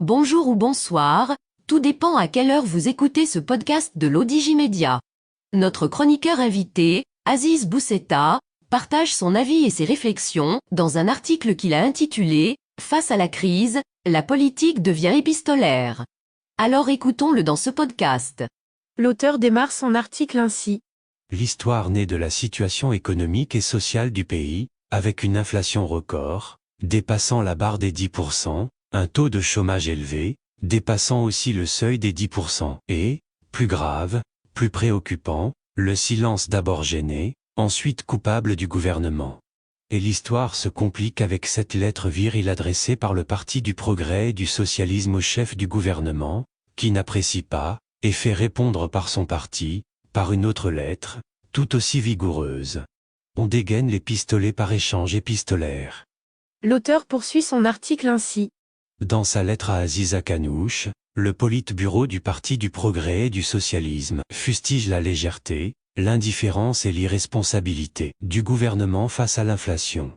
Bonjour ou bonsoir, tout dépend à quelle heure vous écoutez ce podcast de l'Odigimédia. Notre chroniqueur invité, Aziz Bousseta, partage son avis et ses réflexions dans un article qu'il a intitulé « Face à la crise, la politique devient épistolaire ». Alors écoutons-le dans ce podcast. L'auteur démarre son article ainsi. L'histoire naît de la situation économique et sociale du pays, avec une inflation record, dépassant la barre des 10%, un taux de chômage élevé, dépassant aussi le seuil des 10%, et, plus grave, plus préoccupant, le silence d'abord gêné, ensuite coupable du gouvernement. Et l'histoire se complique avec cette lettre virile adressée par le Parti du Progrès et du Socialisme au chef du gouvernement, qui n'apprécie pas, et fait répondre par son parti, par une autre lettre, tout aussi vigoureuse. On dégaine les pistolets par échange épistolaire. L'auteur poursuit son article ainsi. Dans sa lettre à Aziz Akanouche, le politburo du Parti du Progrès et du Socialisme fustige la légèreté, l'indifférence et l'irresponsabilité du gouvernement face à l'inflation.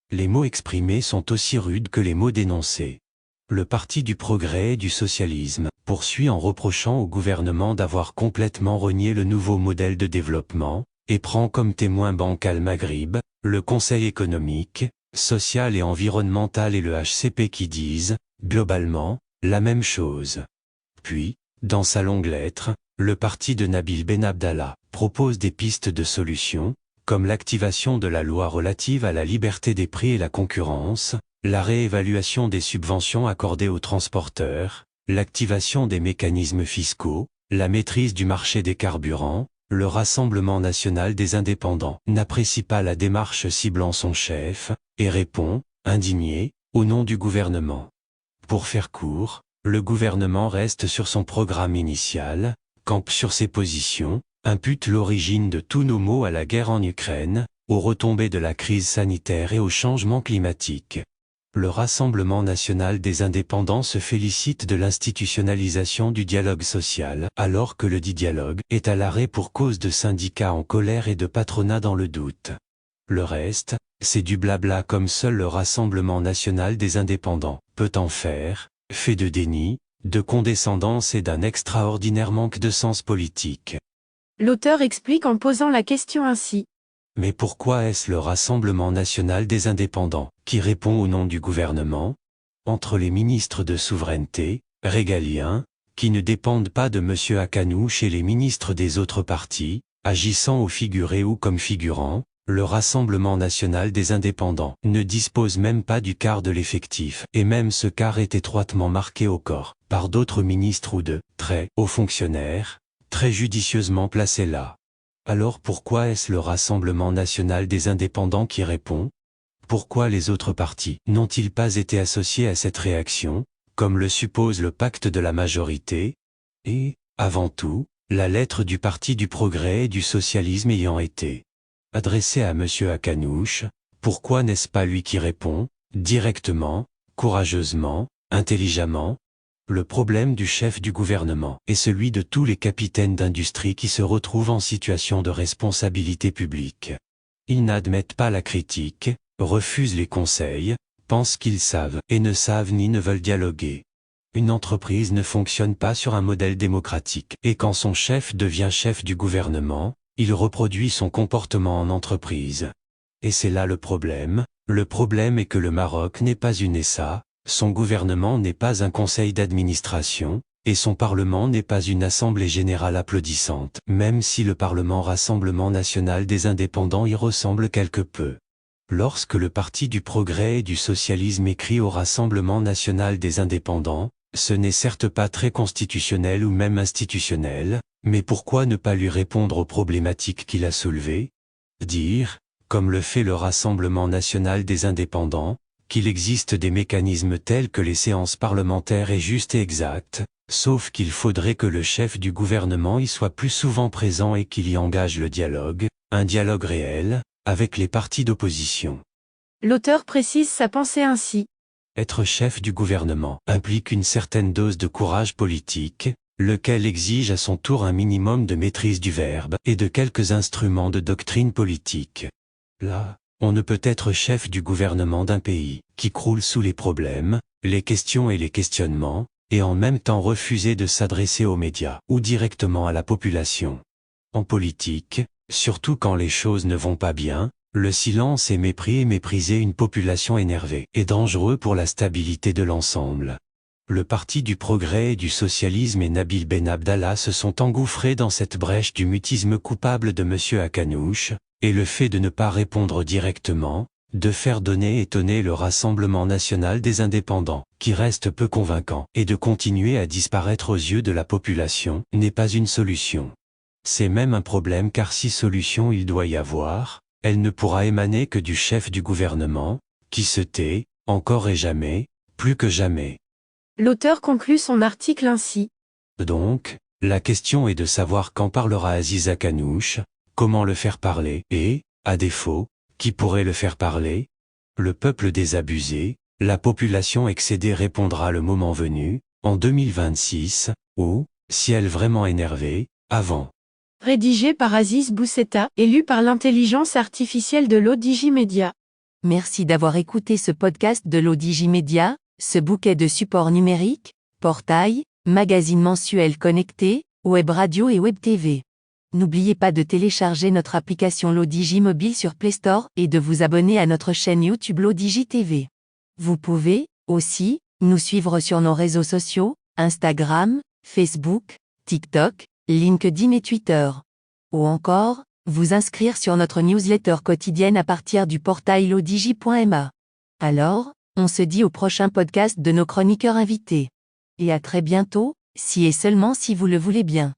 Les mots exprimés sont aussi rudes que les mots dénoncés. Le Parti du Progrès et du Socialisme poursuit en reprochant au gouvernement d'avoir complètement renié le nouveau modèle de développement, et prend comme témoin Banque Al-Maghrib, le Conseil économique, social et environnemental et le HCP qui disent, globalement, la même chose. Puis, dans sa longue lettre, le parti de Nabil Ben Abdallah propose des pistes de solutions, comme l'activation de la loi relative à la liberté des prix et la concurrence, la réévaluation des subventions accordées aux transporteurs, l'activation des mécanismes fiscaux, la maîtrise du marché des carburants. Le Rassemblement national des indépendants n'apprécie pas la démarche ciblant son chef, et répond, indigné, au nom du gouvernement. Pour faire court, le gouvernement reste sur son programme initial, campe sur ses positions, impute l'origine de tous nos maux à la guerre en Ukraine, aux retombées de la crise sanitaire et au changement climatique. Le Rassemblement national des indépendants se félicite de l'institutionnalisation du dialogue social, alors que le dit dialogue est à l'arrêt pour cause de syndicats en colère et de patronat dans le doute. Le reste, c'est du blabla comme seul le Rassemblement national des indépendants peut en faire, fait de déni, de condescendance et d'un extraordinaire manque de sens politique. L'auteur explique en posant la question ainsi. Mais pourquoi est-ce le Rassemblement national des indépendants qui répond au nom du gouvernement? Entre les ministres de souveraineté, régaliens, qui ne dépendent pas de M. Akanouche et les ministres des autres partis, agissant au figuré ou comme figurants, le Rassemblement national des indépendants ne dispose même pas du quart de l'effectif, et même ce quart est étroitement marqué au corps, par d'autres ministres ou de très hauts fonctionnaires, très judicieusement placés là. Alors pourquoi est-ce le Rassemblement national des indépendants qui répond? Pourquoi les autres partis n'ont-ils pas été associés à cette réaction, comme le suppose le pacte de la majorité? Et, avant tout, la lettre du Parti du Progrès et du Socialisme ayant été adressée à M. Akanouche, pourquoi n'est-ce pas lui qui répond, directement, courageusement, intelligemment? Le problème du chef du gouvernement est celui de tous les capitaines d'industrie qui se retrouvent en situation de responsabilité publique. Ils n'admettent pas la critique, refusent les conseils, pensent qu'ils savent et ne savent ni ne veulent dialoguer. Une entreprise ne fonctionne pas sur un modèle démocratique, et quand son chef devient chef du gouvernement, il reproduit son comportement en entreprise. Et c'est là le problème est que le Maroc n'est pas une SA, son gouvernement n'est pas un conseil d'administration, et son Parlement n'est pas une assemblée générale applaudissante, même si le Parlement Rassemblement national des indépendants y ressemble quelque peu. Lorsque le Parti du Progrès et du Socialisme écrit au Rassemblement national des indépendants, ce n'est certes pas très constitutionnel ou même institutionnel, mais pourquoi ne pas lui répondre aux problématiques qu'il a soulevées? Dire, comme le fait le Rassemblement national des indépendants, qu'il existe des mécanismes tels que les séances parlementaires est juste et exact, sauf qu'il faudrait que le chef du gouvernement y soit plus souvent présent et qu'il y engage le dialogue, un dialogue réel, avec les partis d'opposition. L'auteur précise sa pensée ainsi. Être chef du gouvernement implique une certaine dose de courage politique, lequel exige à son tour un minimum de maîtrise du verbe et de quelques instruments de doctrine politique. Là, On ne peut être chef du gouvernement d'un pays qui croule sous les problèmes, les questions et les questionnements, et en même temps refuser de s'adresser aux médias ou directement à la population. En politique, surtout quand les choses ne vont pas bien, le silence et mépris et mépriser une population énervée est dangereux pour la stabilité de l'ensemble. Le Parti du Progrès et du Socialisme et Nabil Ben Abdallah se sont engouffrés dans cette brèche du mutisme coupable de M. Akanouche, et le fait de ne pas répondre directement, de faire donner étonner le Rassemblement national des indépendants, qui reste peu convaincant, et de continuer à disparaître aux yeux de la population, n'est pas une solution. C'est même un problème car si solution il doit y avoir, elle ne pourra émaner que du chef du gouvernement, qui se tait, encore et jamais, plus que jamais. L'auteur conclut son article ainsi. Donc, la question est de savoir quand parlera Aziz Akanouche, comment le faire parler, et, à défaut, qui pourrait le faire parler? Le peuple désabusé, la population excédée répondra le moment venu, en 2026, ou, si elle vraiment énervée, avant. Rédigé par Aziz Bousseta, élu par l'intelligence artificielle de l'Odigimédia. Merci d'avoir écouté ce podcast de l'Odigimédia, ce bouquet de supports numériques, portail, magazine mensuel connecté, web radio et web TV. N'oubliez pas de télécharger notre application l'Odigi Mobile sur Play Store et de vous abonner à notre chaîne YouTube l'Odigi TV. Vous pouvez, aussi, nous suivre sur nos réseaux sociaux, Instagram, Facebook, TikTok, LinkedIn et Twitter. Ou encore, vous inscrire sur notre newsletter quotidienne à partir du portail lodigi.ma. Alors, on se dit au prochain podcast de nos chroniqueurs invités. Et à très bientôt, si et seulement si vous le voulez bien.